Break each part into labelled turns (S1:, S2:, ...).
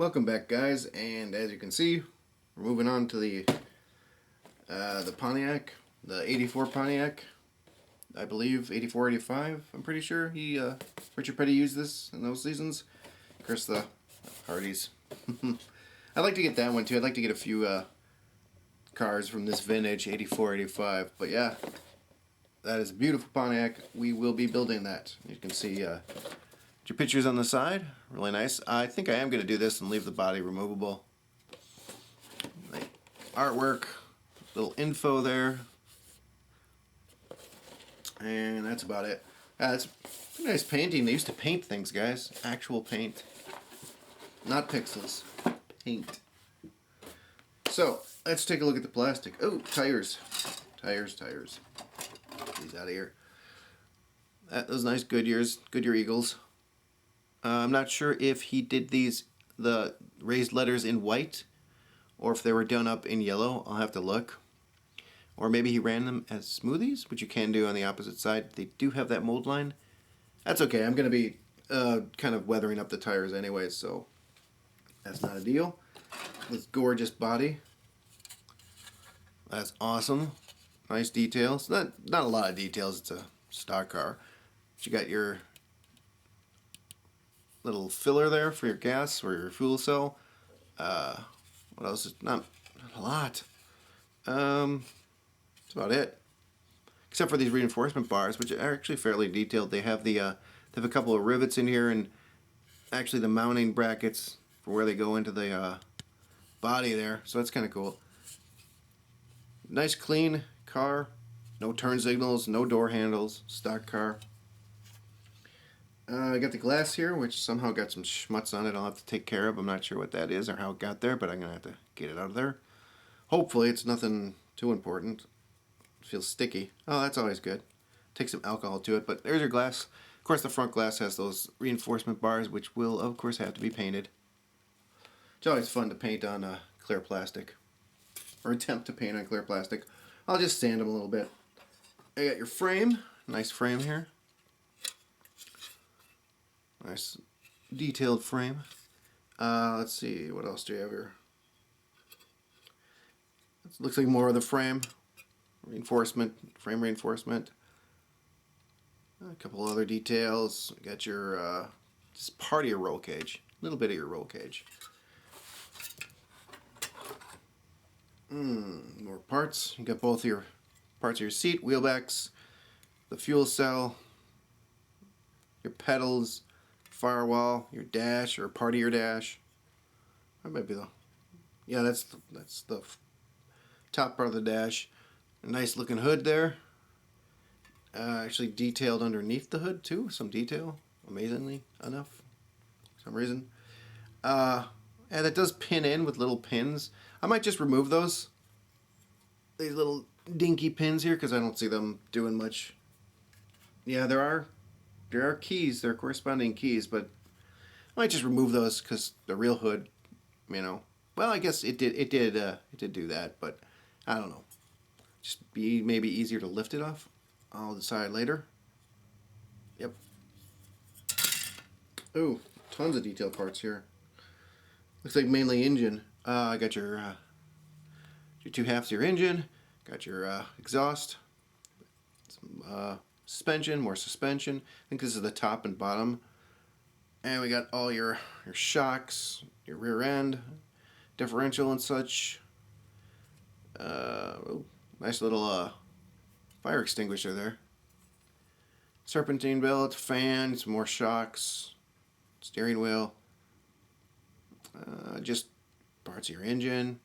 S1: Welcome back, guys, and as you can see, we're moving on to the Pontiac, the '84 Pontiac, I believe, '84, '85. I'm pretty sure Richard Petty used this in those seasons. Of course, the Hardys. I'd like to get that one too. I'd like to get a few cars from this vintage '84, '85. But yeah, that is a beautiful Pontiac. We will be building that. You can see your pictures on the side, really nice. I think I am going to do this and leave the body removable. Like artwork, little info there, and that's about it. It's a nice painting. They used to paint things, guys. Actual paint, not pixels. Paint. So let's take a look at the plastic. Oh, tires. Get these out of here. Those nice Goodyear Eagles. I'm not sure if he did the raised letters in white, or if they were done up in yellow. I'll have to look. Or maybe he ran them as smoothies, which you can do on the opposite side. They do have that mold line. That's okay. I'm going to be kind of weathering up the tires anyway, so that's not a deal. This gorgeous body. That's awesome. Nice details. Not a lot of details. It's a stock car. But you got your little filler there for your gas or your fuel cell. What else? Not a lot. That's about it. Except for these reinforcement bars, which are actually fairly detailed. They have they have a couple of rivets in here, and actually the mounting brackets for where they go into the body there. So that's kind of cool. Nice clean car. No turn signals, no door handles. Stock car. I got the glass here, which somehow got some schmutz on it. I'll have to take care of. I'm not sure what that is or how it got there, but I'm going to have to get it out of there. Hopefully it's nothing too important. It feels sticky. Oh, that's always good. Take some alcohol to it, but there's your glass. Of course, the front glass has those reinforcement bars, which will, of course, have to be painted. It's always fun to paint on clear plastic, or attempt to paint on clear plastic. I'll just sand them a little bit. You got your frame. Nice frame here. Nice detailed frame. Let's see, what else do you have here? It looks like more of the frame. Frame reinforcement. A couple other details. You got your, just part of your roll cage. A little bit of your roll cage. More parts. You got both your parts of your seat, wheel backs, the fuel cell, your pedals, firewall, your dash, or part of your dash. That might be that's the top part of the dash. A nice looking hood there. Actually detailed underneath the hood too. Some detail, amazingly enough, for some reason. And it does pin in with little pins. I might just remove these little dinky pins here, because I don't see them doing much. Yeah, there are keys, there are corresponding keys, but I might just remove those, because the real hood, well, I guess it did do that, but I don't know. Just be maybe easier to lift it off. I'll decide later. Yep. Ooh, tons of detailed parts here. Looks like mainly engine. I got your two halves of your engine. Got your exhaust. Some suspension, more suspension. I think this is the top and bottom. And we got all your shocks, your rear end, differential and such. Nice little fire extinguisher there. Serpentine belt, fan, some more shocks, steering wheel. Just parts of your engine.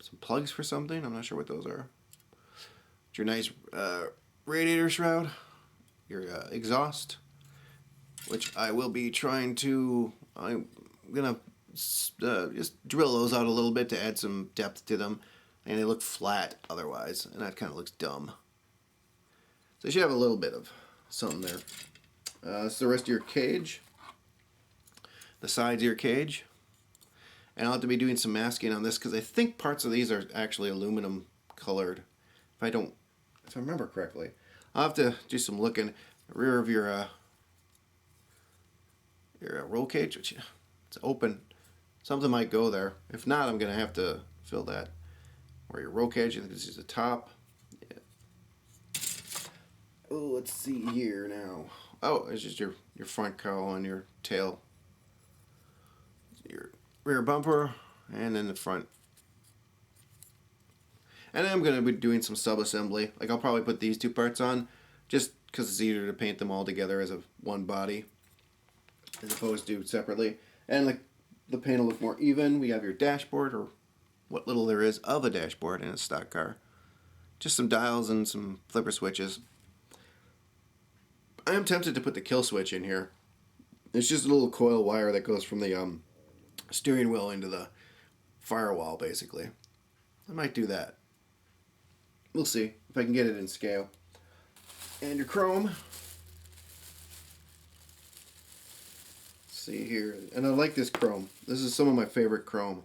S1: Some plugs for something. I'm not sure what those are. Your nice radiator shroud. Your exhaust, which I will be trying to. I'm gonna just drill those out a little bit to add some depth to them, and they look flat otherwise, and that kind of looks dumb. So you should have a little bit of something there. That's the rest of your cage. The sides of your cage. And I'll have to be doing some masking on this, because I think parts of these are actually aluminum colored. If I remember correctly. I'll have to do some looking. The rear of your roll cage, which It's open. Something might go there. If not, I'm going to have to fill that. Or your roll cage, I think this is the top. Yeah. Oh, let's see here now. Oh, it's just your front cowl and your tail. Your rear bumper, and then the front. And I'm going to be doing some sub-assembly. Like, I'll probably put these two parts on, just because it's easier to paint them all together as a one body, as opposed to separately. And like, the paint will look more even. We have your dashboard, or what little there is of a dashboard in a stock car. Just some dials and some flipper switches. I am tempted to put the kill switch in here. It's just a little coil wire that goes from the steering wheel into the firewall, basically. I might do that. We'll see if I can get it in scale. And your chrome. Let's see here. And I like this chrome. This is some of my favorite chrome.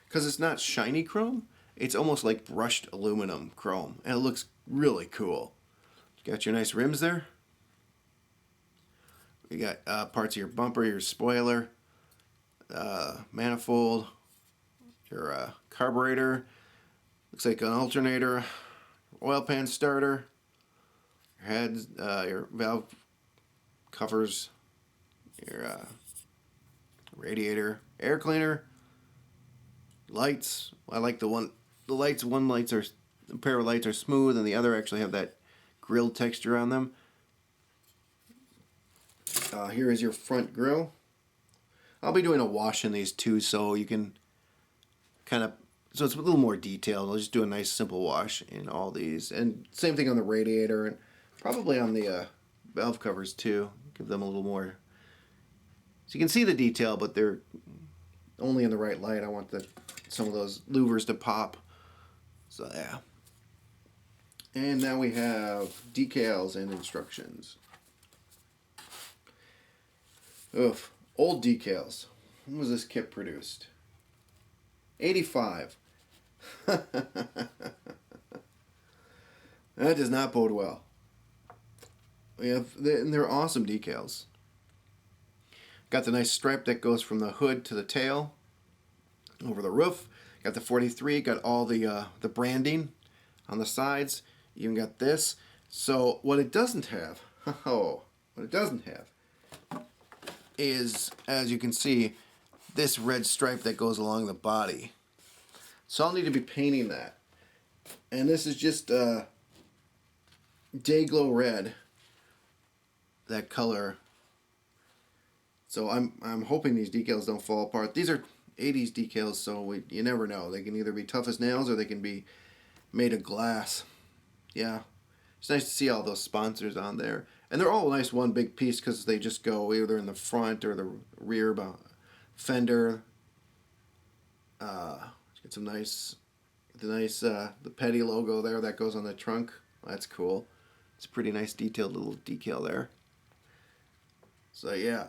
S1: Because it's not shiny chrome. It's almost like brushed aluminum chrome. And it looks really cool. You got your nice rims there. You got parts of your bumper, your spoiler, manifold, your carburetor. Looks like an alternator, oil pan starter, your heads, your valve covers, your radiator, air cleaner, lights. I like the lights. A pair of lights are smooth, and the other actually have that grilled texture on them. Here is your front grille. I'll be doing a wash in these too, so you can so it's a little more detailed. I'll just do a nice simple wash in all these. And same thing on the radiator, and probably on the valve covers too. Give them a little more. So you can see the detail, but they're only in the right light. I want some of those louvers to pop. So yeah. And now we have decals and instructions. Oof. Old decals. When was this kit produced? 85. That does not bode well. And they're awesome decals. Got the nice stripe that goes from the hood to the tail over the roof. Got the 43. Got all the branding on the sides. Even got this. So what it doesn't have, is, as you can see, this red stripe that goes along the body. So I'll need to be painting that. And this is just Day Glow Red, that color. So I'm hoping these decals don't fall apart. These are 80s decals, so you never know. They can either be tough as nails or they can be made of glass. Yeah. It's nice to see all those sponsors on there. And they're all nice one big piece because they just go either in the front or the rear fender. Get some the Petty logo there that goes on the trunk. That's cool. It's a pretty nice detailed little decal there. So yeah,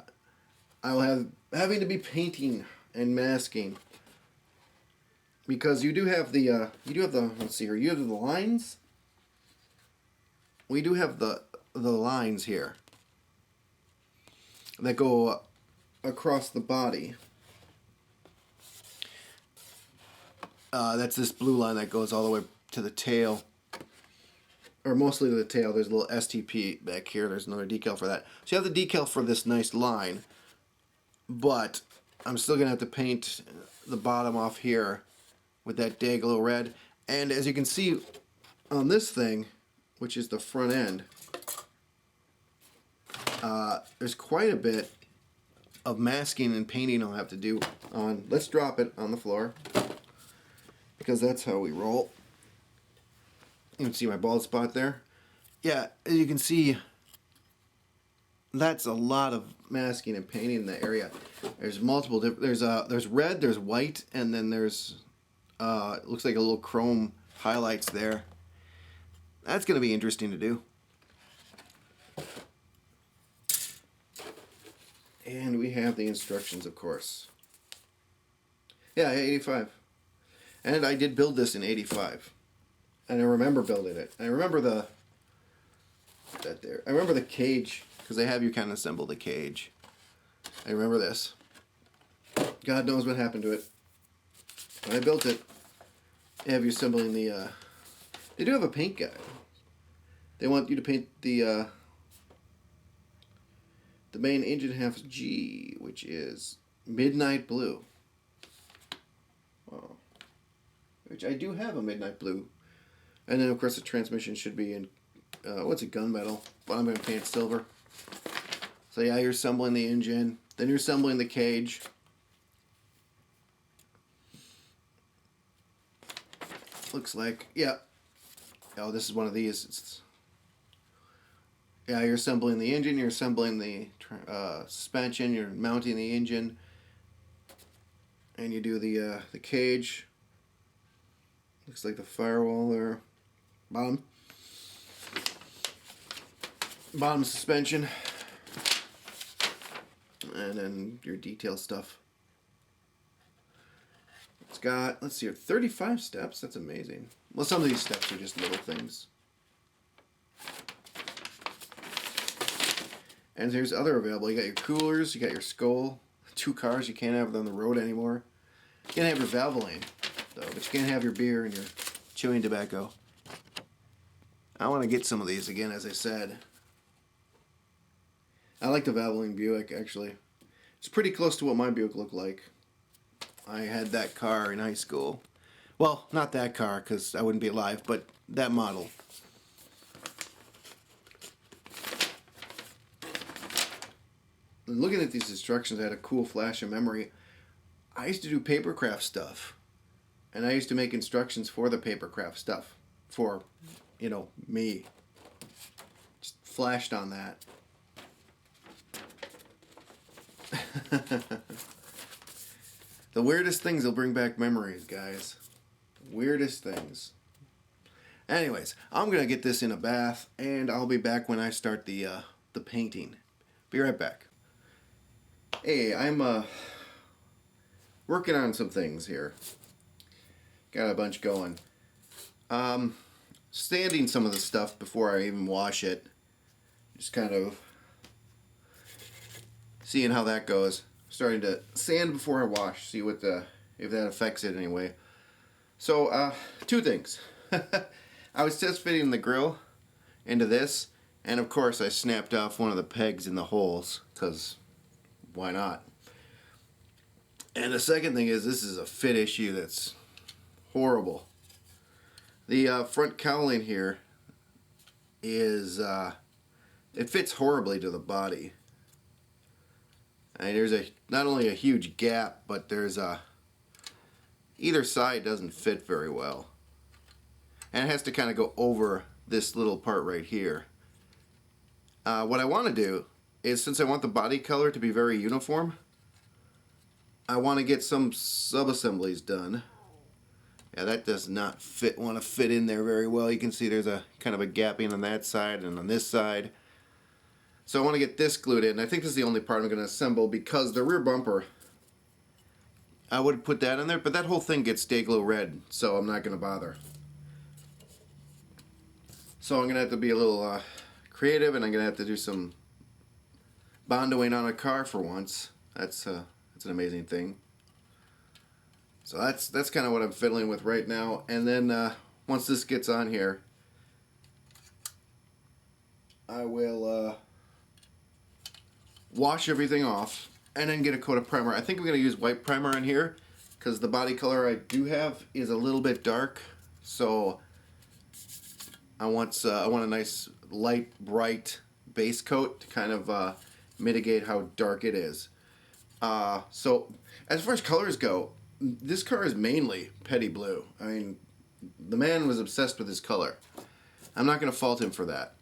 S1: I will having to be painting and masking because you do have the let's see here, you have the lines. We do have the lines here that go across the body. That's this blue line that goes all the way to the tail, or mostly to the tail. There's a little STP back here. There's another decal for that. So you have the decal for this nice line, but I'm still going to have to paint the bottom off here with that Day Glow Red. And as you can see on this thing, which is the front end, there's quite a bit of masking and painting I'll have to do on. Let's drop it on the floor, because that's how we roll. You can see my bald spot there. Yeah, as you can see, that's a lot of masking and painting in the area. There's multiple different. There's red, there's white, and then there's it looks like a little chrome highlights there. That's going to be interesting to do. And we have the instructions, of course. Yeah, 85. And I did build this in 85. And I remember building it. I remember I remember the cage, because they have you kind of assemble the cage. I remember this. God knows what happened to it. When I built it, they have you assembling the, they do have a paint guide. They want you to paint the main engine half G, which is midnight blue. Wow. Which I do have a midnight blue. And then, of course, the transmission should be in, what's it, gunmetal. But I'm going to paint silver. So, yeah, you're assembling the engine. Then you're assembling the cage. Looks like, yeah. Oh, this is one of these. Yeah, you're assembling the engine. You're assembling the suspension. You're mounting the engine. And you do the cage. Looks like the firewall there. Bottom suspension. And then your detail stuff. It's got, let's see here, 35 steps. That's amazing. Well, some of these steps are just little things. And there's other available. You got your coolers, you got your skull. 2 cars, you can't have them on the road anymore. You can have your Valvoline, though, but you can't have your beer and your chewing tobacco. I want to get some of these again, as I said. I like the Valvoline Buick, actually. It's pretty close to what my Buick looked like. I had that car in high school. Well, not that car, because I wouldn't be alive, but that model. Looking at these instructions, I had a cool flash of memory. I used to do papercraft stuff. And I used to make instructions for the papercraft stuff. For, you know, me. Just flashed on that. The weirdest things will bring back memories, guys. Weirdest things. Anyways, I'm going to get this in a bath, and I'll be back when I start the painting. Be right back. Hey, I'm working on some things here. Got a bunch going. Sanding some of the stuff before I even wash it. Just kind of seeing how that goes. Starting to sand before I wash. See what if that affects it anyway. So 2 things. I was test fitting the grill into this, and of course I snapped off one of the pegs in the holes, because why not? And the second thing is, this is a fit issue that's horrible. The front cowling here is, it fits horribly to the body. And there's not only a huge gap, but there's either side doesn't fit very well. And it has to kind of go over this little part right here. What I want to do is, since I want the body color to be very uniform, I want to get some sub-assemblies done. Yeah, that does not want to fit in there very well. You can see there's a kind of a gapping on that side and on this side. So I want to get this glued in. I think this is the only part I'm going to assemble, because the rear bumper, I would put that in there, but that whole thing gets day-glow red, so I'm not going to bother. So I'm going to have to be a little creative, and I'm going to have to do some bondoing on a car for once. That's an amazing thing. So that's kind of what I'm fiddling with right now. And then once this gets on here, I will wash everything off and then get a coat of primer. I think I'm going to use white primer in here, because the body color I do have is a little bit dark. So I want a nice light, bright base coat to kind of mitigate how dark it is. So as far as colors go, this car is mainly petty blue. I mean, the man was obsessed with his color. I'm not going to fault him for that.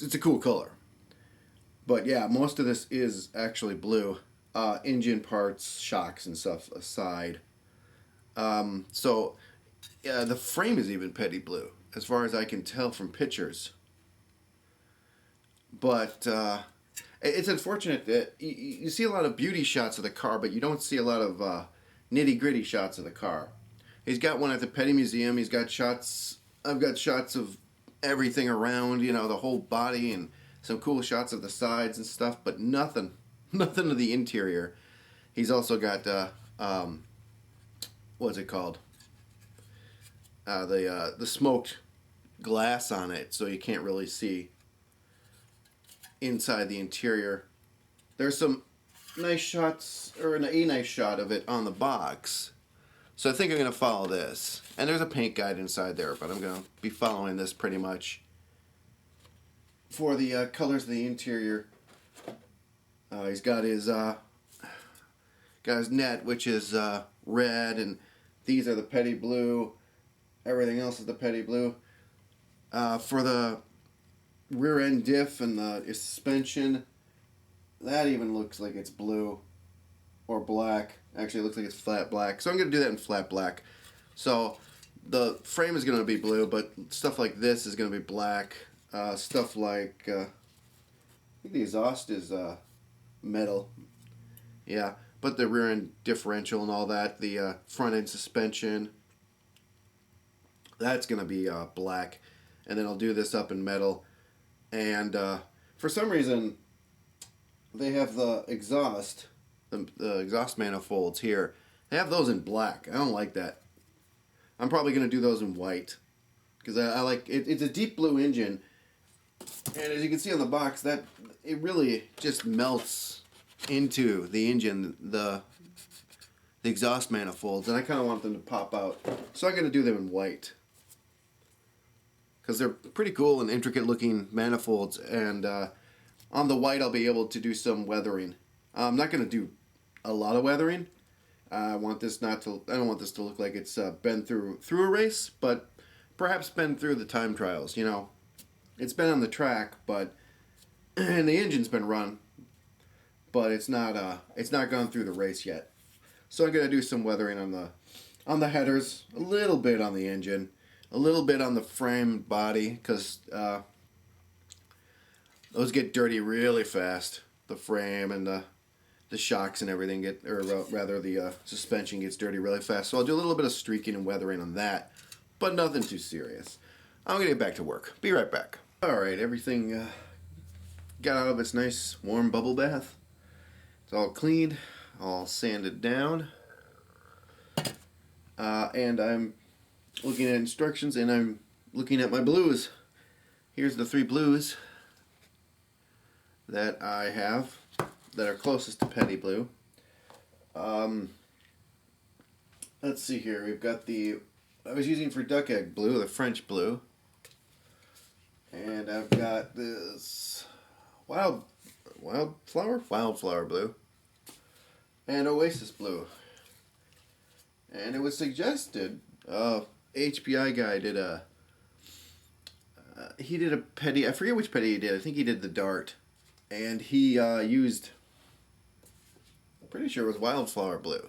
S1: It's a cool color. But yeah, most of this is actually blue. Engine parts, shocks, and stuff aside. So yeah, the frame is even petty blue, as far as I can tell from pictures. But it's unfortunate that you see a lot of beauty shots of the car, but you don't see a lot of nitty-gritty shots of the car. He's got one at the Petty Museum. He's got shots. I've got shots of everything around, you know, the whole body, and some cool shots of the sides and stuff, but nothing of the interior. He's also got what's it called? The smoked glass on it, so you can't really see inside the interior. There's some nice shots, or a nice shot of it on the box. So I think I'm going to follow this. And there's a paint guide inside there, but I'm going to be following this pretty much for the colors of the interior. He's got his net, which is red, and these are the petty blue. Everything else is the petty blue. For the rear end diff and the suspension, that even looks like it's blue or black. Actually, it looks like it's flat black. So I'm going to do that in flat black. So the frame is going to be blue, but stuff like this is going to be black. Stuff like, I think the exhaust is metal. Yeah, but the rear end differential and all that, the front end suspension, that's going to be black. And then I'll do this up in metal. And for some reason, they have the exhaust manifolds here. They have those in black. I don't like that. I'm probably going to do those in white. Because I like it. It's a deep blue engine. And as you can see on the box, that it really just melts into the engine, the exhaust manifolds. And I kind of want them to pop out. So I'm going to do them in white. Because they're pretty cool and intricate looking manifolds. And on the white, I'll be able to do some weathering. I'm not going to do a lot of weathering. I don't want this to look like it's been through a race, but perhaps been through the time trials. You know, it's been on the track, but and the engine's been run, but it's not gone through the race yet. So I'm going to do some weathering on the headers, a little bit on the engine, a little bit on the frame body, because those get dirty really fast. The frame and the shocks and everything the suspension gets dirty really fast. So I'll do a little bit of streaking and weathering on that, but nothing too serious. I'm going to get back to work. Be right back. Alright, everything got out of its nice warm bubble bath. It's all cleaned, all sanded down. And I'm looking at instructions and I'm looking at my blues. Here's the 3 blues that I have that are closest to petty blue. Let's see here. We've got I was using for duck egg blue, the French blue. And I've got this wildflower blue. And Oasis blue. And it was suggested, HPI guy did he did a petty, I forget which petty he did. I think he did the Dart. And he used, I'm pretty sure it was wildflower blue.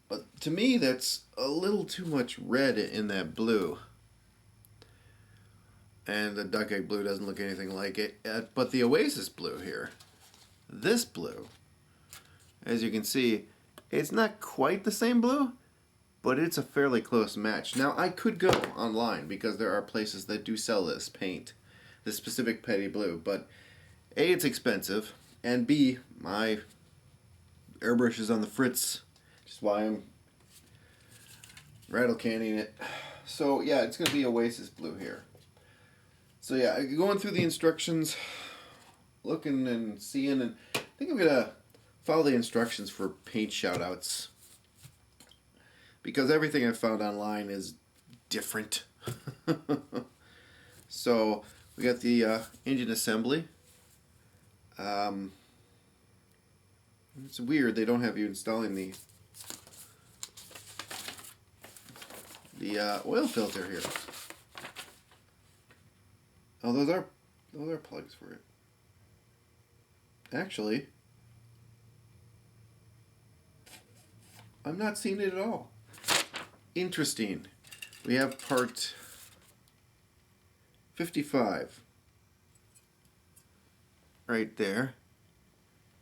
S1: But to me, that's a little too much red in that blue. And the duck egg blue doesn't look anything like it. But the Oasis blue here, this blue, as you can see, it's not quite the same blue, but it's a fairly close match. Now, I could go online because there are places that do sell this paint, this specific petty blue, but A, it's expensive, and B, my airbrush is on the fritz, which is why I'm rattle canning it. So yeah, it's going to be Oasis blue here. So yeah, going through the instructions, looking and seeing, and I think I'm going to follow the instructions for paint shoutouts. Because everything I've found online is different. So we got the engine assembly. It's weird they don't have you installing the oil filter here. Oh, those are plugs for it. Actually, I'm not seeing it at all. Interesting. We have part 55 right there,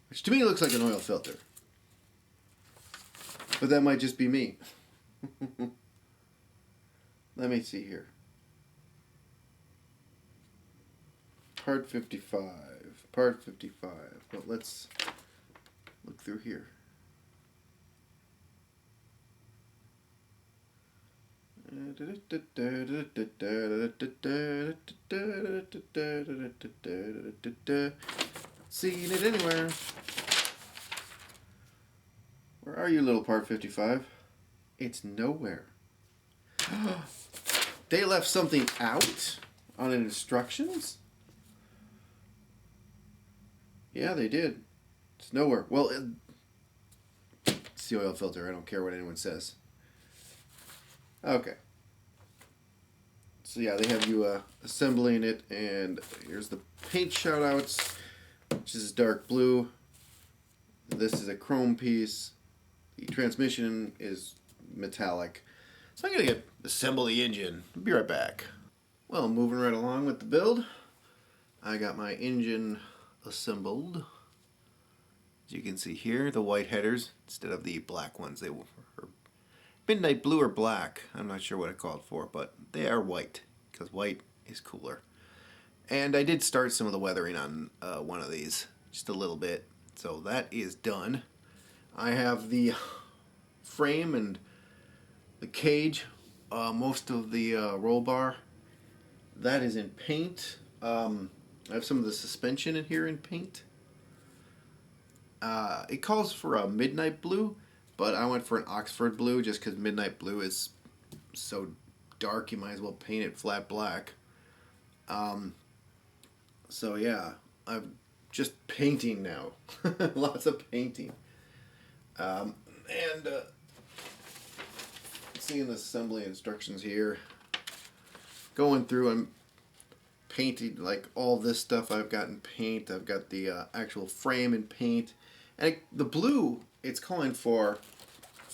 S1: which to me looks like an oil filter. But that might just be me. Let me see here. Part 55. Part 55. Well, let's look through here. Seen it anywhere. Where are you, little part 55? It's nowhere. They left something out on instructions? Yeah, they did. It's nowhere. Well, it's the oil filter. I don't care what anyone says. Okay. So yeah, they have you assembling it, and here's the paint shoutouts, which is dark blue. This is a chrome piece. The transmission is metallic. So I'm going to assemble the engine. I'll be right back. Well, moving right along with the build. I got my engine assembled. As you can see here, the white headers instead of the black ones. They were midnight blue or black. I'm not sure what it called for, but they are white because white is cooler. And I did start some of the weathering on one of these, just a little bit. So that is done. I have the frame and the cage, most of the roll bar. That is in paint. I have some of the suspension in here in paint. It calls for a midnight blue, but I went for an Oxford blue just because midnight blue is so dark you might as well paint it flat black. So yeah, I'm just painting now. Lots of painting. Seeing the assembly instructions here. Going through and painting like all this stuff I've got in paint. I've got the actual frame in paint. And the blue it's calling for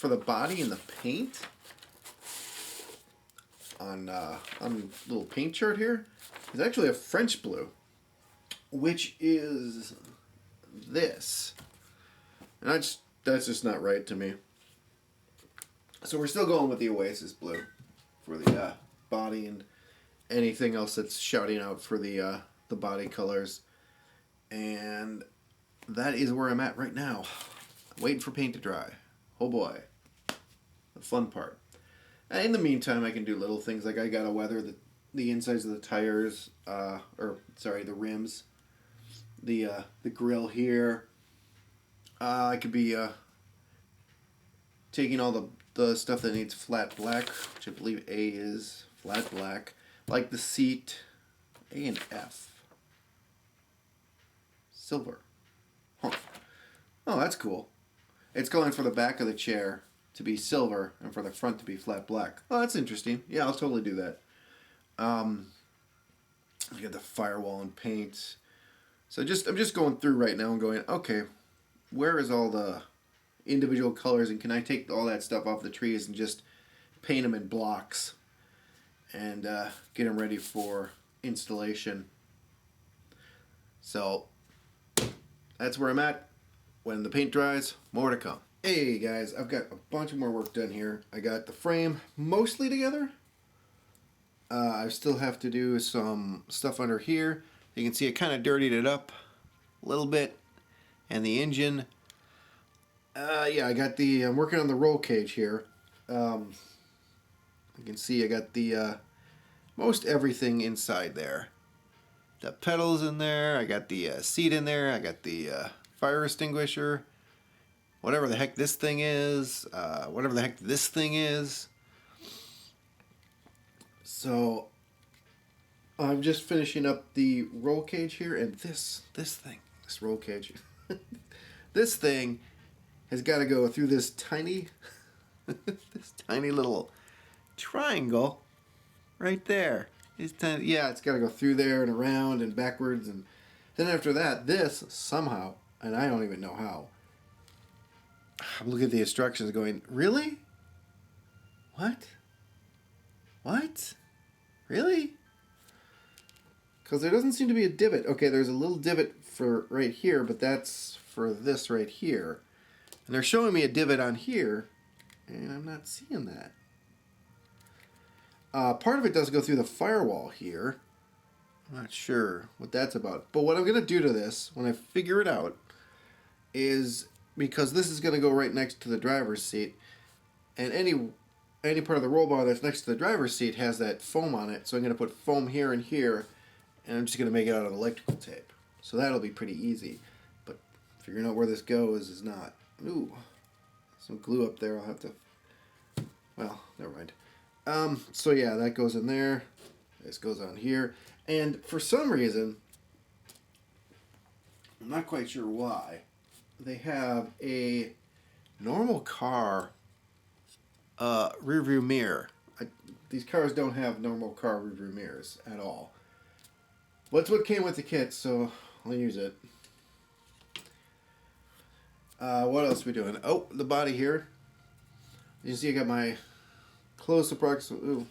S1: the body and the paint on little paint chart here is actually a French blue, which is this. And that's just not right to me. So we're still going with the Oasis blue for the body and anything else that's shouting out for the body colors. And that is where I'm at right now. Waiting for paint to dry. Oh boy. The fun part. And in the meantime, I can do little things like I gotta weather the insides of the tires, the rims, the grill here. I could be taking all the stuff that needs flat black, which I believe A is flat black, like the seat, A and F. Silver. Huh. Oh, that's cool. It's going for the back of the chair to be silver and for the front to be flat black. Oh, that's interesting. Yeah, I'll totally do that. I got the firewall and paint. So I'm just going through right now and going, okay, where is all the individual colors, and can I take all that stuff off the trees and just paint them in blocks and get them ready for installation. So that's where I'm at. When the paint dries, more to come. Hey guys, I've got a bunch more work done here. I got the frame mostly together. I still have to do some stuff under here. You can see I kind of dirtied it up a little bit. And the engine, I'm working on the roll cage here. You can see I got the most everything inside there. The pedals in there, I got the seat in there, I got the fire extinguisher, whatever the heck this thing is, whatever the heck this thing is. So I'm just finishing up the roll cage here, and this roll cage, this thing has got to go through this tiny little triangle right there. It's got to go through there and around and backwards, and then after that, this somehow, and I don't even know how. I'm looking at the instructions going, really? What? Really? Because there doesn't seem to be a divot. Okay, there's a little divot for right here, but that's for this right here. And they're showing me a divot on here, and I'm not seeing that. Part of it does go through the firewall here. I'm not sure what that's about. But what I'm going to do to this, when I figure it out, is because this is going to go right next to the driver's seat, and any part of the roll bar that's next to the driver's seat has that foam on it, so I'm going to put foam here and here, and I'm just going to make it out of electrical tape. So that'll be pretty easy, but figuring out where this goes is not. Ooh, some glue up there. I'll have to, well, never mind. So yeah, that goes in there. This goes on here, and for some reason, I'm not quite sure why, they have a normal car rear view mirror. These cars don't have normal car rear view mirrors at all. But it's what came with the kit, so I'll use it. What else are we doing? Oh, the body here. You see I got my close approximation. Ooh,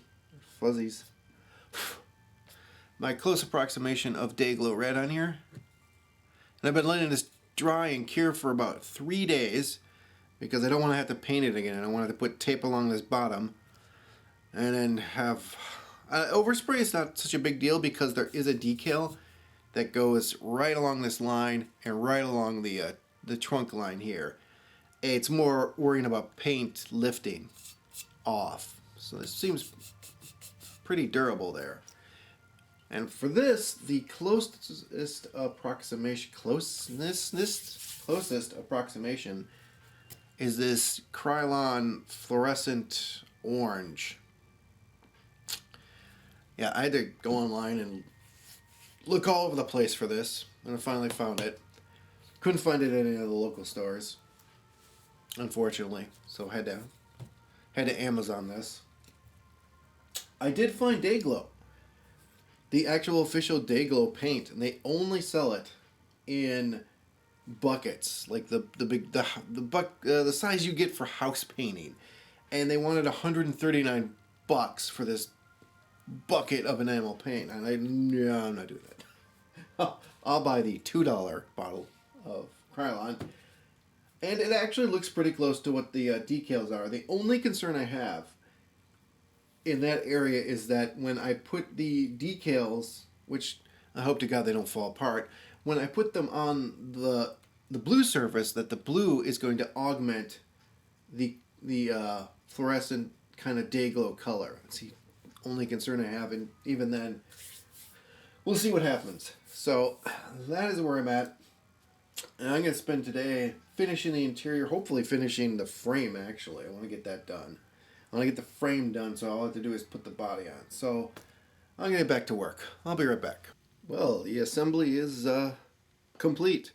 S1: fuzzies. My close approximation of Day-Glo Red on here. And I've been letting this dry and cure for about 3 days because I don't want to have to paint it again. I wanted to put tape along this bottom and then have... overspray is not such a big deal because there is a decal that goes right along this line and right along the trunk line here. It's more worrying about paint lifting off. So this seems pretty durable there. And for this, the closest approximation is this Krylon fluorescent orange. Yeah, I had to go online and look all over the place for this, and I finally found it. Couldn't find it at any of the local stores, unfortunately. So had to Amazon this. I did find Day-Glo, the actual official Day-Glo paint, and they only sell it in buckets, like the size you get for house painting, and they wanted $139 for this bucket of enamel paint, and no, I'm not doing that. I'll buy the $2 bottle of Krylon, and it actually looks pretty close to what the decals are. The only concern I have in that area is that when I put the decals, which I hope to God they don't fall apart, when I put them on the blue surface, that the blue is going to augment the fluorescent kind of Day-Glo color. That's the only concern I have, and even then, we'll see what happens. So that is where I'm at, and I'm going to spend today finishing the interior, hopefully finishing the frame. Actually, I want to get that done. I want to get the frame done, so all I have to do is put the body on. So I'm going to get back to work. I'll be right back. Well, the assembly is complete.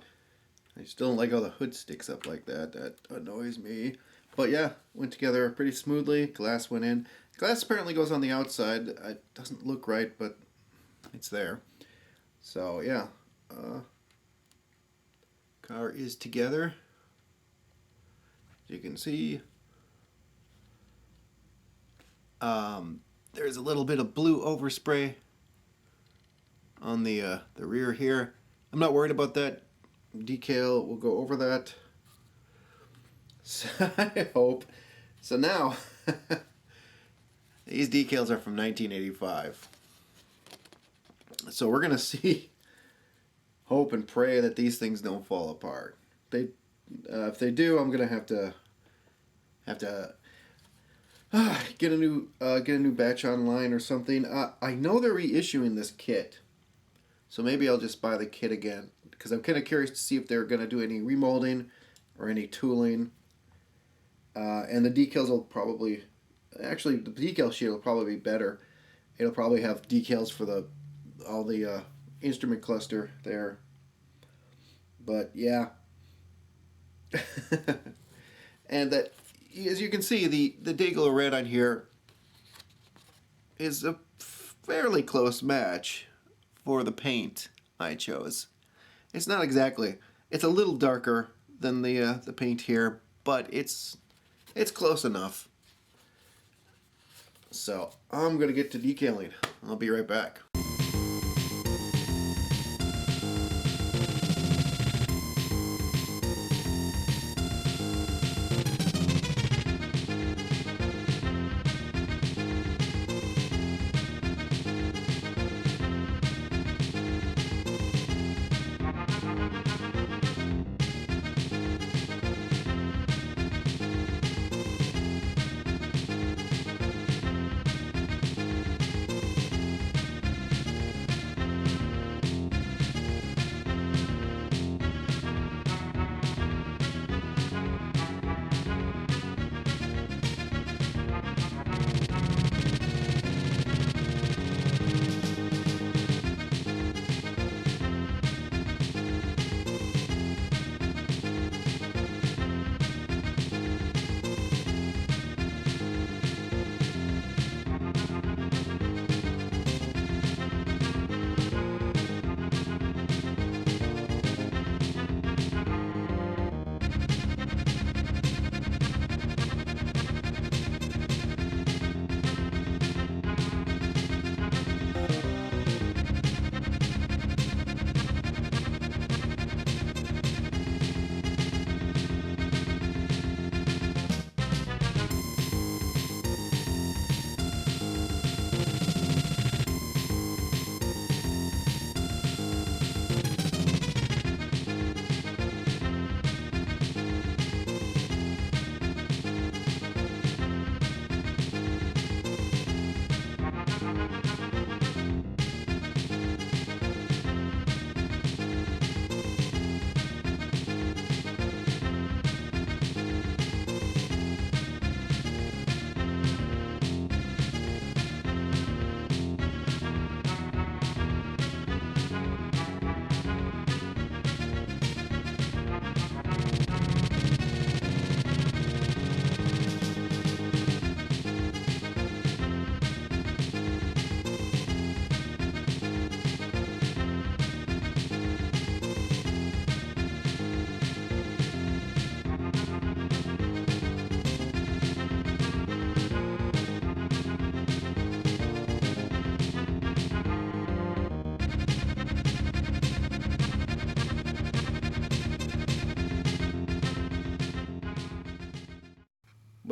S1: I still don't like how the hood sticks up like that. That annoys me. But yeah, went together pretty smoothly. Glass went in. Glass apparently goes on the outside. It doesn't look right, but it's there. So yeah, car is together. As you can see, there's a little bit of blue overspray on the rear here. I'm not worried about that. Decal will go over that. So I hope. So now, these decals are from 1985. So we're going to see, hope and pray that these things don't fall apart. If they do, I'm going to have to get a new batch online or something. I know they're reissuing this kit, so maybe I'll just buy the kit again, because I'm kind of curious to see if they're going to do any remolding or any tooling. And the decals will probably, actually the decal sheet will probably be better. It'll probably have decals for all the instrument cluster there. But yeah. And that, as you can see, the Day-Glo Red on here is a fairly close match for the paint I chose. It's not exactly, it's a little darker than the paint here, but it's close enough. So I'm gonna get to decaling. I'll be right back.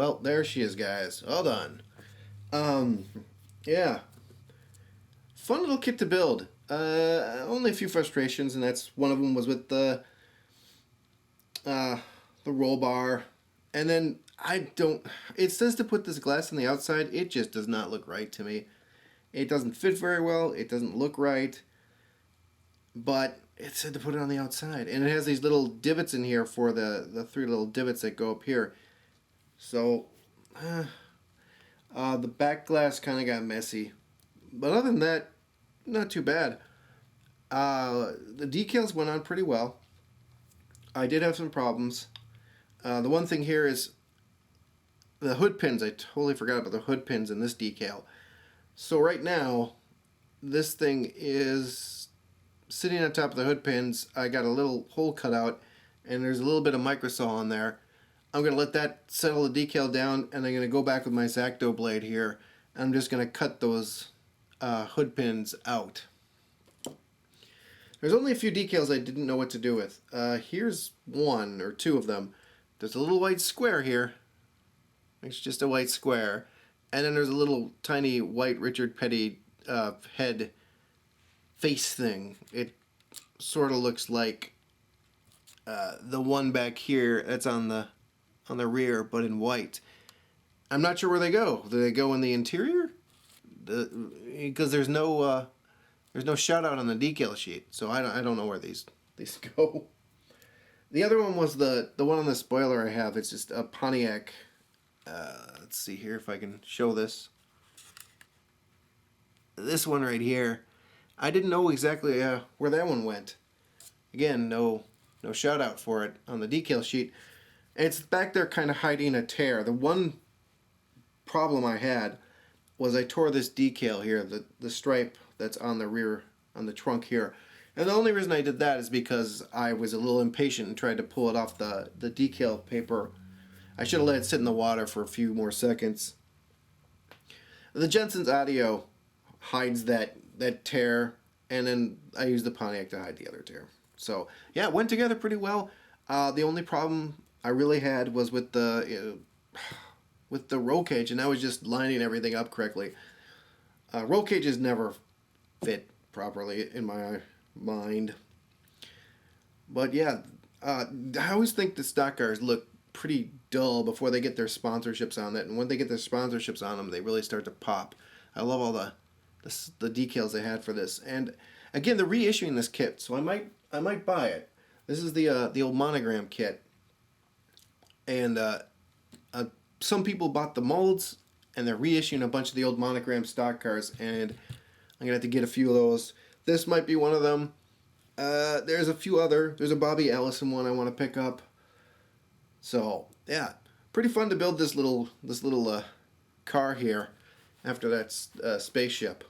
S1: Well, there she is, guys. All done. Yeah. Fun little kit to build. Only a few frustrations, and that's one of them was with the roll bar. And then I don't... It says to put this glass on the outside. It just does not look right to me. It doesn't fit very well. It doesn't look right. But it said to put it on the outside. And it has these little divots in here for the three little divots that go up here. So, the back glass kind of got messy. But other than that, not too bad. The decals went on pretty well. I did have some problems. The one thing here is the hood pins. I totally forgot about the hood pins in this decal. So right now, this thing is sitting on top of the hood pins. I got a little hole cut out, and there's a little bit of microsaw on there. I'm going to let that settle the decal down, and I'm going to go back with my X-Acto blade here. I'm just going to cut those hood pins out. There's only a few decals I didn't know what to do with. Here's one or two of them. There's a little white square here. It's just a white square. And then there's a little tiny white Richard Petty head face thing. It sort of looks like the one back here that's on the rear, but in white. I'm not sure where they go. Do they go in the interior? Because there's no shout out on the decal sheet, so I don't know where these go. The other one was the one on the spoiler I have. It's just a Pontiac. Let's see here if I can show this. This one right here. I didn't know exactly where that one went. Again, no shout out for it on the decal sheet. It's back there kind of hiding a tear. The one problem I had was I tore this decal here, the stripe that's on the rear, on the trunk here. And the only reason I did that is because I was a little impatient and tried to pull it off the decal paper. I should have let it sit in the water for a few more seconds. The Jensen's Audio hides that tear, and then I used the Pontiac to hide the other tear. So, yeah, it went together pretty well. The only problem I really had was with the roll cage, and I was just lining everything up correctly. Roll cages never fit properly in my mind. But yeah, I always think the stock cars look pretty dull before they get their sponsorships on it, and when they get their sponsorships on them, they really start to pop. I love all the decals they had for this, and again, they're reissuing this kit, so I might buy it. This is the old Monogram kit, and some people bought the molds, and they're reissuing a bunch of the old Monogram stock cars, and I'm gonna have to get a few of those. This might be one of them. There's a few other. There's a Bobby Allison one I want to pick up. So yeah, pretty fun to build this little car here after that spaceship.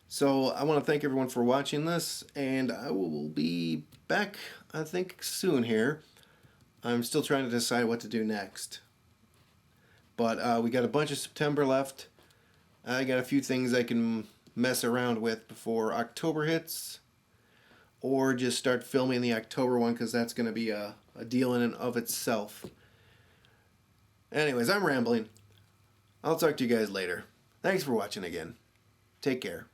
S1: So I want to thank everyone for watching this, and I will be back, I think, soon here. I'm still trying to decide what to do next. But we got a bunch of September left. I got a few things I can mess around with before October hits, or just start filming the October one, because that's going to be a deal in and of itself. Anyways, I'm rambling. I'll talk to you guys later. Thanks for watching again. Take care.